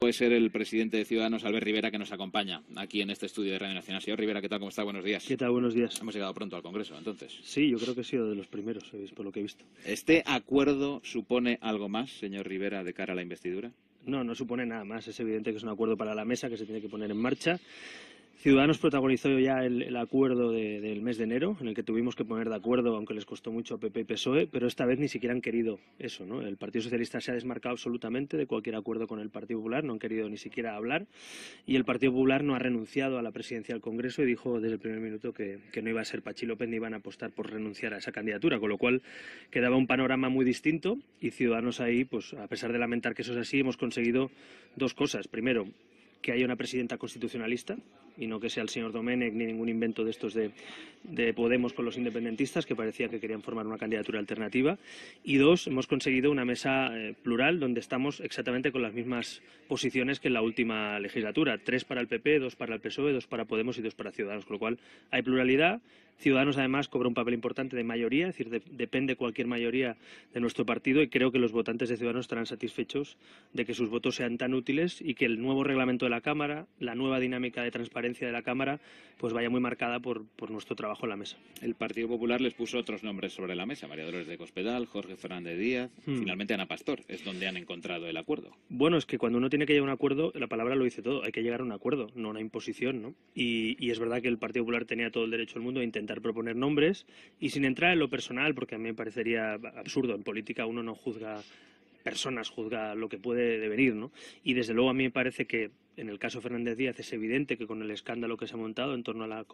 puede ser el presidente de Ciudadanos, Albert Rivera, que nos acompaña aquí en este estudio de Radio Nacional. Señor Rivera, ¿qué tal? ¿Cómo está? Buenos días. ¿Qué tal? Buenos días. Hemos llegado pronto al Congreso, entonces. Sí, yo creo que he sido de los primeros, por lo que he visto. ¿Este acuerdo supone algo más, señor Rivera, de cara a la investidura? No, no supone nada más. Es evidente que es un acuerdo para la mesa que se tiene que poner en marcha. Ciudadanos protagonizó ya el acuerdo del mes de enero, en el que tuvimos que poner de acuerdo, aunque les costó mucho a PP y PSOE, pero esta vez ni siquiera han querido eso, ¿no? El Partido Socialista se ha desmarcado absolutamente de cualquier acuerdo con el Partido Popular, no han querido ni siquiera hablar, y el Partido Popular no ha renunciado a la presidencia del Congreso y dijo desde el primer minuto que no iba a ser Patxi López ni iban a apostar por renunciar a esa candidatura, con lo cual quedaba un panorama muy distinto y Ciudadanos ahí, pues a pesar de lamentar que eso es así, hemos conseguido dos cosas. Primero, que haya una presidenta constitucionalista y no que sea el señor Domènech ni ningún invento de estos de Podemos con los independentistas, que parecía que querían formar una candidatura alternativa. Y dos, hemos conseguido una mesa plural donde estamos exactamente con las mismas posiciones que en la última legislatura. 3 para el PP, 2 para el PSOE, 2 para Podemos y 2 para Ciudadanos, con lo cual hay pluralidad. Ciudadanos, además, cobra un papel importante de mayoría, es decir, depende cualquier mayoría de nuestro partido y creo que los votantes de Ciudadanos estarán satisfechos de que sus votos sean tan útiles y que el nuevo reglamento de la Cámara, la nueva dinámica de transparencia de la Cámara, pues vaya muy marcada por nuestro trabajo en la mesa. El Partido Popular les puso otros nombres sobre la mesa, María Dolores de Cospedal, Jorge Fernández Díaz, finalmente Ana Pastor, es donde han encontrado el acuerdo. Bueno, es que cuando uno tiene que llegar a un acuerdo, la palabra lo dice todo, hay que llegar a un acuerdo, no a una imposición, ¿no? Y es verdad que el Partido Popular tenía todo el derecho del mundo a intentar proponer nombres y sin entrar en lo personal, porque a mí me parecería absurdo, en política uno no juzga personas, juzga lo que puede devenir, ¿no? Y desde luego a mí me parece que en el caso Fernández Díaz es evidente que con el escándalo que se ha montado en torno al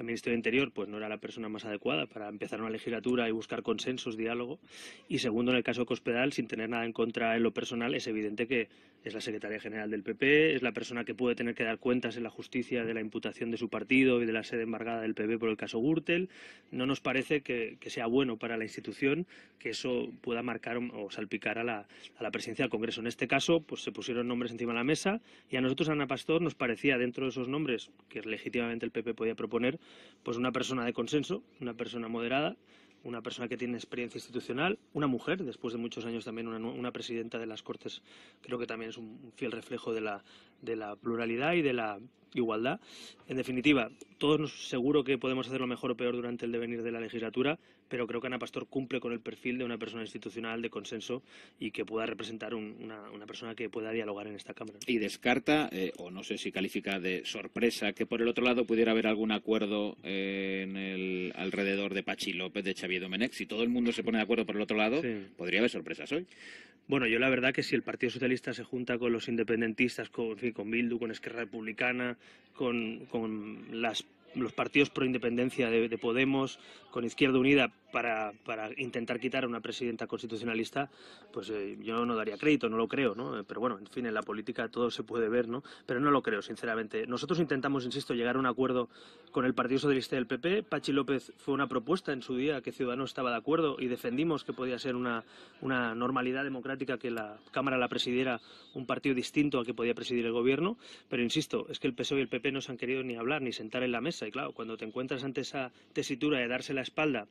Ministerio de Interior, pues no era la persona más adecuada para empezar una legislatura y buscar consensos, diálogo. Y segundo, en el caso de Cospedal, sin tener nada en contra en lo personal, es evidente que es la secretaria general del PP, es la persona que puede tener que dar cuentas en la justicia de la imputación de su partido y de la sede embargada del PP por el caso Gürtel. No nos parece que sea bueno para la institución que eso pueda marcar o salpicar a la presidencia del Congreso. En este caso, pues se pusieron nombres encima de la mesa y a nosotros, Ana Pastor, nos parecía, dentro de esos nombres que legítimamente el PP podía proponer, pues una persona de consenso, una persona moderada, una persona que tiene experiencia institucional, una mujer, después de muchos años también una presidenta de las Cortes, creo que también es un fiel reflejo de la pluralidad y de la igualdad. En definitiva, todos seguro que podemos hacerlo mejor o peor durante el devenir de la legislatura, pero creo que Ana Pastor cumple con el perfil de una persona institucional de consenso y que pueda representar una persona que pueda dialogar en esta Cámara. Y descarta, o no sé si califica de sorpresa, que por el otro lado pudiera haber algún acuerdo alrededor de Patxi López, de Xavier Domènech. Si todo el mundo se pone de acuerdo por el otro lado, sí, podría haber sorpresas hoy. Bueno, yo la verdad que si el Partido Socialista se junta con los independentistas, con Bildu, con Esquerra Republicana, con los partidos pro independencia de Podemos, con Izquierda Unida, para intentar quitar a una presidenta constitucionalista, pues yo no daría crédito, no lo creo, ¿no? Pero bueno, en fin, en la política todo se puede ver, ¿no? Pero no lo creo, sinceramente. Nosotros intentamos, insisto, llegar a un acuerdo con el Partido Socialista y el PP. Patxi López fue una propuesta en su día que Ciudadanos estaba de acuerdo y defendimos que podía ser una normalidad democrática que la Cámara la presidiera un partido distinto al que podía presidir el Gobierno, pero insisto, es que el PSOE y el PP no se han querido ni hablar ni sentar en la mesa y claro, cuando te encuentras ante esa tesitura de darse la espalda,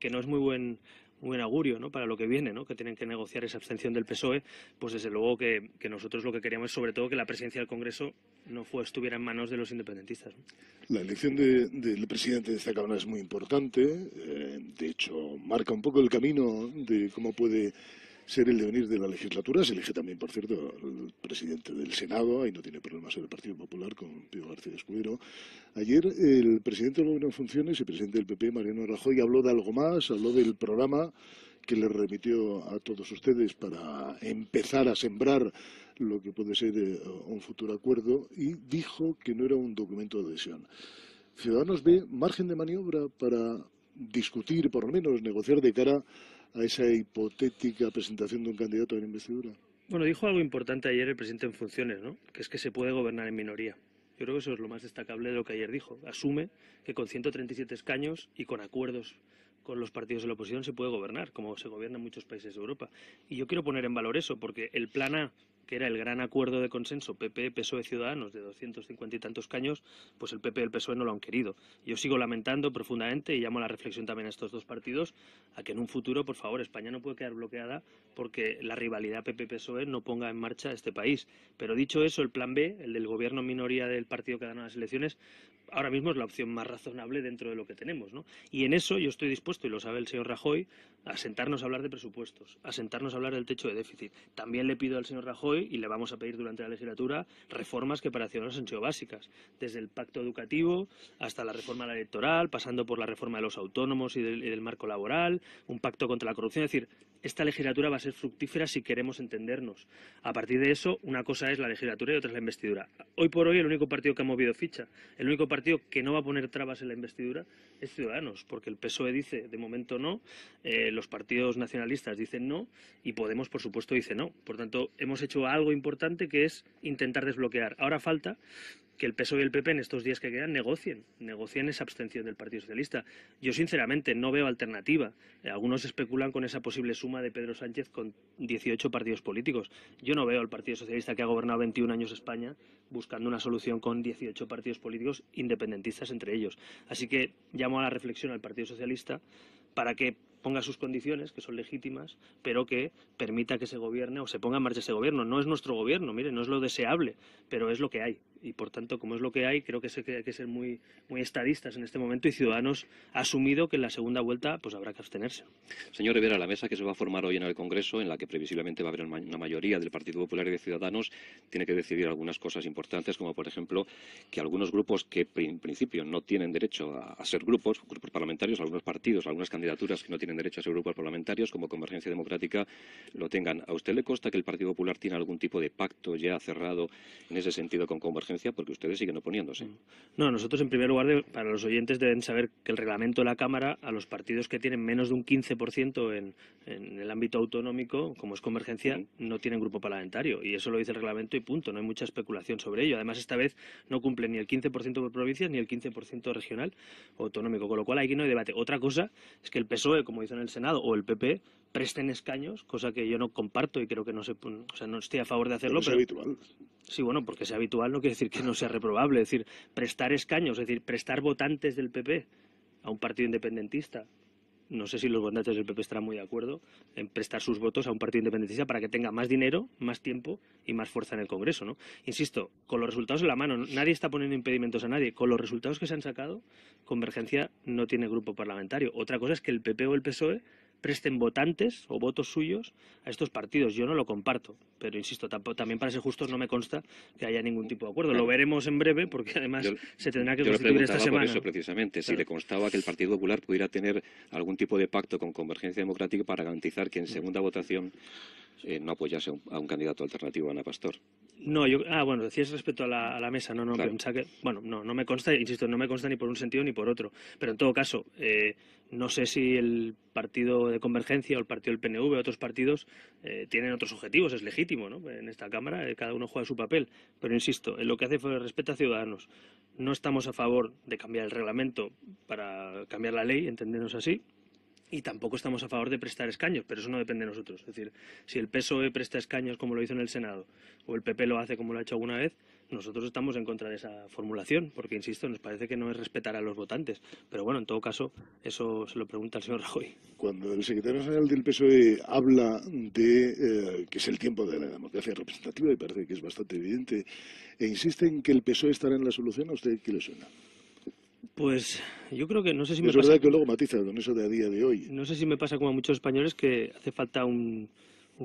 que no es muy buen augurio, ¿no?, para lo que viene, ¿no?, que tienen que negociar esa abstención del PSOE, pues desde luego que nosotros lo que queríamos es sobre todo que la presidencia del Congreso no estuviera en manos de los independentistas, ¿no? La elección del presidente de esta Cámara es muy importante, de hecho marca un poco el camino de cómo puede ser el devenir de la legislatura. Se elige también, por cierto, el presidente del Senado, ahí no tiene problema ser el Partido Popular con Pío García Escudero. Ayer el presidente del Gobierno en funciones y presidente del PP, Mariano Rajoy, habló de algo más, habló del programa que le remitió a todos ustedes para empezar a sembrar lo que puede ser un futuro acuerdo y dijo que no era un documento de adhesión. ¿Ciudadanos ve margen de maniobra para discutir, por lo menos negociar de cara a esa hipotética presentación de un candidato a la investidura? Bueno, dijo algo importante ayer el presidente en funciones, ¿no?, que es que se puede gobernar en minoría. Yo creo que eso es lo más destacable de lo que ayer dijo. Asume que con 137 escaños y con acuerdos con los partidos de la oposición se puede gobernar, como se gobierna en muchos países de Europa. Y yo quiero poner en valor eso, porque el plan A que era el gran acuerdo de consenso PP, PSOE, Ciudadanos de 250 y tantos escaños, pues el PP y el PSOE no lo han querido. Yo sigo lamentando profundamente y llamo a la reflexión también a estos dos partidos a que en un futuro, por favor, España no puede quedar bloqueada porque la rivalidad PP-PSOE no ponga en marcha este país. Pero dicho eso, el plan B, el del gobierno en minoría del partido que gana las elecciones, ahora mismo es la opción más razonable dentro de lo que tenemos, ¿no? Y en eso yo estoy dispuesto, y lo sabe el señor Rajoy, a sentarnos a hablar de presupuestos, a sentarnos a hablar del techo de déficit. También le pido al señor Rajoy, y le vamos a pedir durante la legislatura, reformas que para Ciudadanos han sido básicas, desde el pacto educativo hasta la reforma electoral, pasando por la reforma de los autónomos y del marco laboral, un pacto contra la corrupción. Es decir, esta legislatura va a ser fructífera si queremos entendernos. A partir de eso, una cosa es la legislatura y otra es la investidura. Hoy por hoy, el único partido que ha movido ficha, el único partido que no va a poner trabas en la investidura es Ciudadanos, porque el PSOE dice, de momento no, los partidos nacionalistas dicen no y Podemos, por supuesto, dice no. Por tanto, hemos hecho algo importante que es intentar desbloquear. Ahora falta que el PSOE y el PP en estos días que quedan negocien esa abstención del Partido Socialista. Yo, sinceramente, no veo alternativa. Algunos especulan con esa posible suma de Pedro Sánchez con 18 partidos políticos. Yo no veo al Partido Socialista, que ha gobernado 21 años España, buscando una solución con 18 partidos políticos independentistas entre ellos. Así que llamo a la reflexión al Partido Socialista para que ponga sus condiciones, que son legítimas, pero que permita que se gobierne o se ponga en marcha ese gobierno. No es nuestro gobierno, mire, no es lo deseable, pero es lo que hay. Y, por tanto, como es lo que hay, creo que hay que ser muy estadistas en este momento, y Ciudadanos ha asumido que en la segunda vuelta pues habrá que abstenerse. Señor Rivera, la mesa que se va a formar hoy en el Congreso, en la que previsiblemente va a haber una mayoría del Partido Popular y de Ciudadanos, tiene que decidir algunas cosas importantes, como por ejemplo que algunos grupos que en principio no tienen derecho a ser grupos parlamentarios, algunos partidos, algunas candidaturas que no tienen derecho a ser grupos parlamentarios, como Convergencia Democrática, lo tengan. ¿A usted le consta que el Partido Popular tiene algún tipo de pacto ya cerrado en ese sentido con Convergencia? Porque ustedes siguen oponiéndose. No, nosotros, en primer lugar, para los oyentes deben saber que el reglamento de la Cámara, a los partidos que tienen menos de un 15% en el ámbito autonómico, como es Convergencia, no tienen grupo parlamentario. Y eso lo dice el reglamento y punto. No hay mucha especulación sobre ello. Además, esta vez no cumple ni el 15% por provincias ni el 15% regional o autonómico. Con lo cual, aquí no hay debate. Otra cosa es que el PSOE, como hizo en el Senado, o el PP, presten escaños, cosa que yo no comparto y creo que no estoy a favor de hacerlo. Pero es habitual. Sí, bueno, porque sea habitual no quiere decir que no sea reprobable. Es decir, prestar escaños, es decir, prestar votantes del PP a un partido independentista. No sé si los votantes del PP estarán muy de acuerdo en prestar sus votos a un partido independentista para que tenga más dinero, más tiempo y más fuerza en el Congreso, ¿no? Insisto, con los resultados en la mano, nadie está poniendo impedimentos a nadie. Con los resultados que se han sacado, Convergencia no tiene grupo parlamentario. Otra cosa es que el PP o el PSOE presten votantes o votos suyos a estos partidos. Yo no lo comparto, pero insisto, también para ser justos no me consta que haya ningún tipo de acuerdo. Lo veremos en breve porque además se tendrá que constituir esta semana. Por eso, precisamente, claro, si le constaba que el Partido Popular pudiera tener algún tipo de pacto con Convergencia Democrática para garantizar que en segunda votación no apoyase a un candidato alternativo a Ana Pastor. No, bueno, decías respecto a la mesa, no, claro. Pensaba que, bueno, no me consta, insisto, no me consta ni por un sentido ni por otro, pero en todo caso, no sé si el partido de Convergencia o el partido del PNV o otros partidos tienen otros objetivos, es legítimo, ¿no? En esta Cámara cada uno juega su papel, pero insisto, en lo que hace fue respeto a Ciudadanos. No estamos a favor de cambiar el reglamento para cambiar la ley, entendernos así. Y tampoco estamos a favor de prestar escaños, pero eso no depende de nosotros. Es decir, si el PSOE presta escaños como lo hizo en el Senado o el PP lo hace como lo ha hecho alguna vez, nosotros estamos en contra de esa formulación, porque, insisto, nos parece que no es respetar a los votantes. Pero bueno, en todo caso, eso se lo pregunta el señor Rajoy. Cuando el secretario general del PSOE habla de que es el tiempo de la democracia representativa, y parece que es bastante evidente, e insiste en que el PSOE estará en la solución, ¿a usted qué le suena? Pues yo creo que no sé si me pasa... Es verdad que luego matiza con eso de a día de hoy. No sé si me pasa como a muchos españoles que hace falta un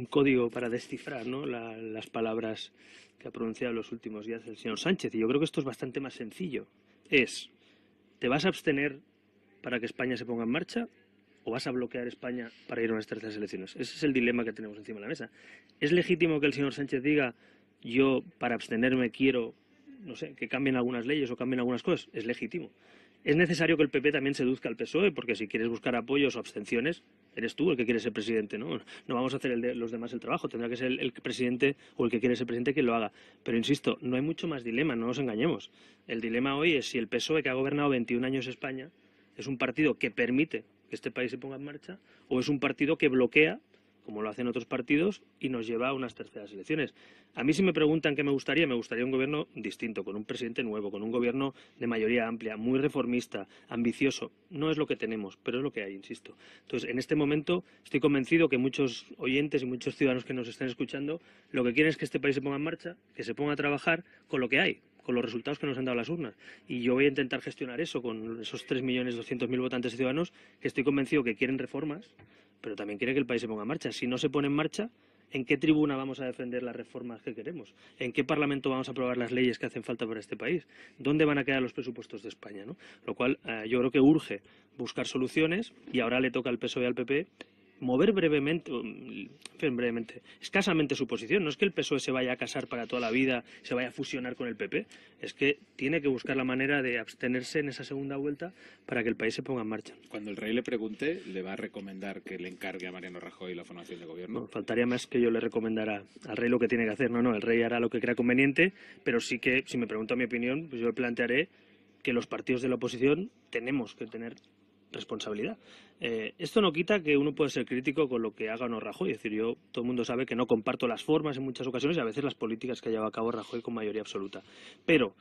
código para descifrar, ¿no? Las palabras que ha pronunciado en los últimos días el señor Sánchez. Y yo creo que esto es bastante más sencillo. ¿Te vas a abstener para que España se ponga en marcha o vas a bloquear España para ir a unas terceras elecciones? Ese es el dilema que tenemos encima de la mesa. ¿Es legítimo que el señor Sánchez diga yo para abstenerme quiero, no sé, que cambien algunas leyes o cambien algunas cosas? Es legítimo. Es necesario que el PP también seduzca al PSOE, porque si quieres buscar apoyos o abstenciones, eres tú el que quiere ser presidente, ¿no? No vamos a hacer los demás el trabajo, tendrá que ser el presidente o el que quiere ser presidente quien lo haga. Pero insisto, no hay mucho más dilema, no nos engañemos. El dilema hoy es si el PSOE, que ha gobernado 21 años España, es un partido que permite que este país se ponga en marcha o es un partido que bloquea, como lo hacen otros partidos, y nos lleva a unas terceras elecciones. A mí si me preguntan qué me gustaría un gobierno distinto, con un presidente nuevo, con un gobierno de mayoría amplia, muy reformista, ambicioso. No es lo que tenemos, pero es lo que hay, insisto. Entonces, en este momento estoy convencido que muchos oyentes y muchos ciudadanos que nos estén escuchando lo que quieren es que este país se ponga en marcha, que se ponga a trabajar con lo que hay, con los resultados que nos han dado las urnas. Y yo voy a intentar gestionar eso con esos 3.200.000 votantes ciudadanos que estoy convencido que quieren reformas, pero también quieren que el país se ponga en marcha. Si no se pone en marcha, ¿en qué tribuna vamos a defender las reformas que queremos? ¿En qué parlamento vamos a aprobar las leyes que hacen falta para este país? ¿Dónde van a quedar los presupuestos de España, ¿no? Lo cual yo creo que urge buscar soluciones, y ahora le toca al PSOE y al PP mover escasamente su posición. No es que el PSOE se vaya a casar para toda la vida, se vaya a fusionar con el PP, es que tiene que buscar la manera de abstenerse en esa segunda vuelta para que el país se ponga en marcha. Cuando el rey le pregunte, ¿le va a recomendar que le encargue a Mariano Rajoy la formación de gobierno? No, faltaría más que yo le recomendara al rey lo que tiene que hacer. No, el rey hará lo que crea conveniente, pero sí que, si me pregunta mi opinión, pues yo plantearé que los partidos de la oposición tenemos que tener responsabilidad. Esto no quita que uno pueda ser crítico con lo que haga o no Rajoy. Es decir, todo el mundo sabe que no comparto las formas en muchas ocasiones y a veces las políticas que ha llevado a cabo Rajoy con mayoría absoluta. Pero,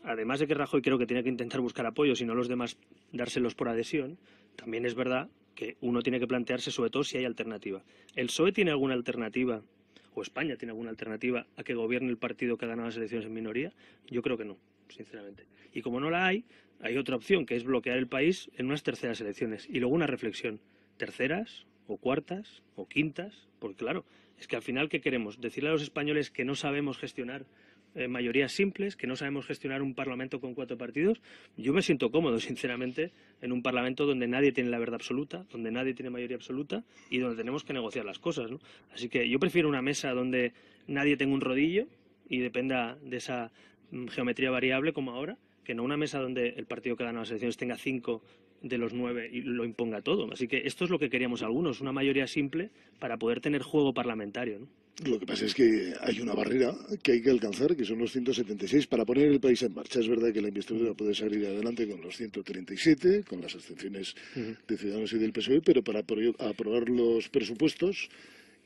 además de que Rajoy creo que tiene que intentar buscar apoyo, si no los demás dárselos por adhesión, también es verdad que uno tiene que plantearse sobre todo si hay alternativa. ¿El PSOE tiene alguna alternativa, o España tiene alguna alternativa a que gobierne el partido que ha ganado las elecciones en minoría? Yo creo que no, sinceramente. Y como no la hay otra opción, que es bloquear el país en unas terceras elecciones. Y luego una reflexión. ¿Terceras o cuartas o quintas? Porque claro, es que al final, ¿qué queremos? ¿Decirle a los españoles que no sabemos gestionar mayorías simples, que no sabemos gestionar un parlamento con 4 partidos? Yo me siento cómodo, sinceramente, en un parlamento donde nadie tiene la verdad absoluta, donde nadie tiene mayoría absoluta y donde tenemos que negociar las cosas, ¿no? Así que yo prefiero una mesa donde nadie tenga un rodillo y dependa de esa geometría variable como ahora, que no una mesa donde el partido que gana las elecciones tenga 5 de los 9 y lo imponga todo. Así que esto es lo que queríamos algunos, una mayoría simple para poder tener juego parlamentario, ¿no? Lo que pasa es que hay una barrera que hay que alcanzar, que son los 176, para poner el país en marcha. Es verdad que la investidura puede salir adelante con los 137, con las abstenciones de Ciudadanos y del PSOE, pero para aprobar los presupuestos,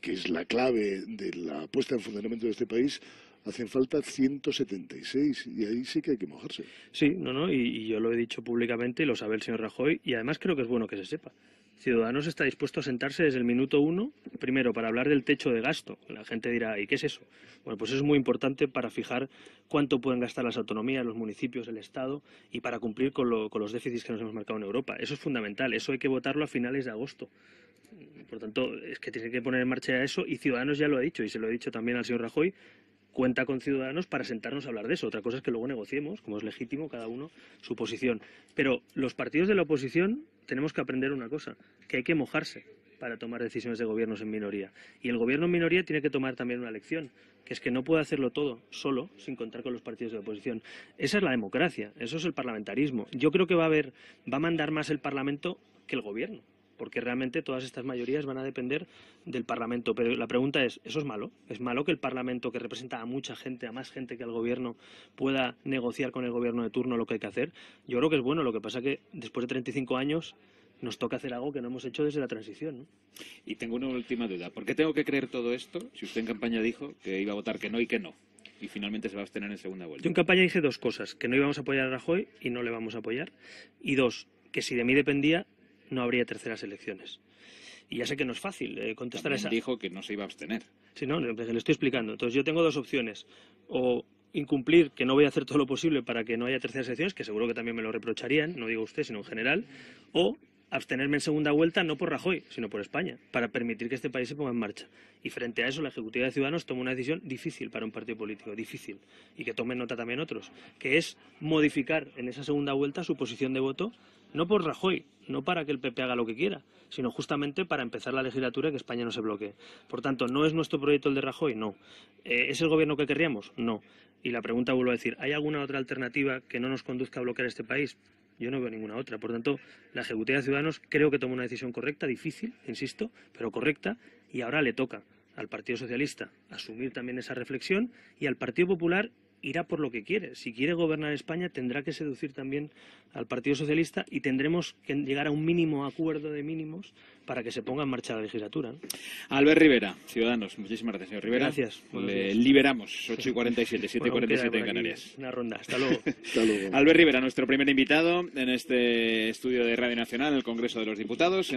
que es la clave de la puesta en funcionamiento de este país, hacen falta 176 y ahí sí que hay que mojarse. Sí, y yo lo he dicho públicamente y lo sabe el señor Rajoy, y además creo que es bueno que se sepa. Ciudadanos está dispuesto a sentarse desde el minuto 1, primero para hablar del techo de gasto. La gente dirá, ¿y qué es eso? Bueno, pues eso es muy importante para fijar cuánto pueden gastar las autonomías, los municipios, el Estado, y para cumplir con los déficits que nos hemos marcado en Europa. Eso es fundamental, eso hay que votarlo a finales de agosto. Por tanto, es que tiene que poner en marcha eso, y Ciudadanos ya lo ha dicho, y se lo he dicho también al señor Rajoy, cuenta con Ciudadanos para sentarnos a hablar de eso. Otra cosa es que luego negociemos, como es legítimo, cada uno su posición. Pero los partidos de la oposición tenemos que aprender una cosa, que hay que mojarse para tomar decisiones de gobiernos en minoría. Y el gobierno en minoría tiene que tomar también una lección, que es que no puede hacerlo todo solo, sin contar con los partidos de la oposición. Esa es la democracia, eso es el parlamentarismo. Yo creo que va a mandar más el Parlamento que el gobierno, porque realmente todas estas mayorías van a depender del Parlamento. Pero la pregunta es, ¿eso es malo? ¿Es malo que el Parlamento, que representa a mucha gente, a más gente que al Gobierno, pueda negociar con el Gobierno de turno lo que hay que hacer? Yo creo que es bueno, lo que pasa que después de 35 años nos toca hacer algo que no hemos hecho desde la transición, ¿no? Y tengo una última duda. ¿Por qué tengo que creer todo esto si usted en campaña dijo que iba a votar que no y que no? Y finalmente se va a abstener en segunda vuelta. Yo en campaña dije 2 cosas, que no íbamos a apoyar a Rajoy y no le vamos a apoyar. Y 2, que si de mí dependía, no habría terceras elecciones. Y ya sé que no es fácil contestar También esa. Dijo que no se iba a abstener. Sí, no, le estoy explicando. Entonces yo tengo 2 opciones. O incumplir, que no voy a hacer todo lo posible para que no haya terceras elecciones, que seguro que también me lo reprocharían, no digo usted, sino en general. O abstenerme en segunda vuelta, no por Rajoy, sino por España, para permitir que este país se ponga en marcha. Y frente a eso, la Ejecutiva de Ciudadanos toma una decisión difícil para un partido político, difícil, y que tomen nota también otros, que es modificar en esa segunda vuelta su posición de voto, no por Rajoy, no para que el PP haga lo que quiera, sino justamente para empezar la legislatura y que España no se bloquee. Por tanto, ¿no es nuestro proyecto el de Rajoy? No. ¿Es el gobierno que querríamos? No. Y la pregunta vuelvo a decir, ¿hay alguna otra alternativa que no nos conduzca a bloquear este país? Yo no veo ninguna otra. Por tanto, la Ejecutiva de Ciudadanos creo que toma una decisión correcta, difícil, insisto, pero correcta, y ahora le toca al Partido Socialista asumir también esa reflexión y al Partido Popular irá por lo que quiere. Si quiere gobernar España, tendrá que seducir también al Partido Socialista y tendremos que llegar a un mínimo acuerdo de mínimos para que se ponga en marcha la legislatura, ¿no? Albert Rivera, Ciudadanos. Muchísimas gracias, señor Rivera. Gracias. Le liberamos, 8:47, 7:47 en Canarias. Una ronda. Hasta luego. Hasta luego. Albert Rivera, nuestro primer invitado en este estudio de Radio Nacional, el Congreso de los Diputados.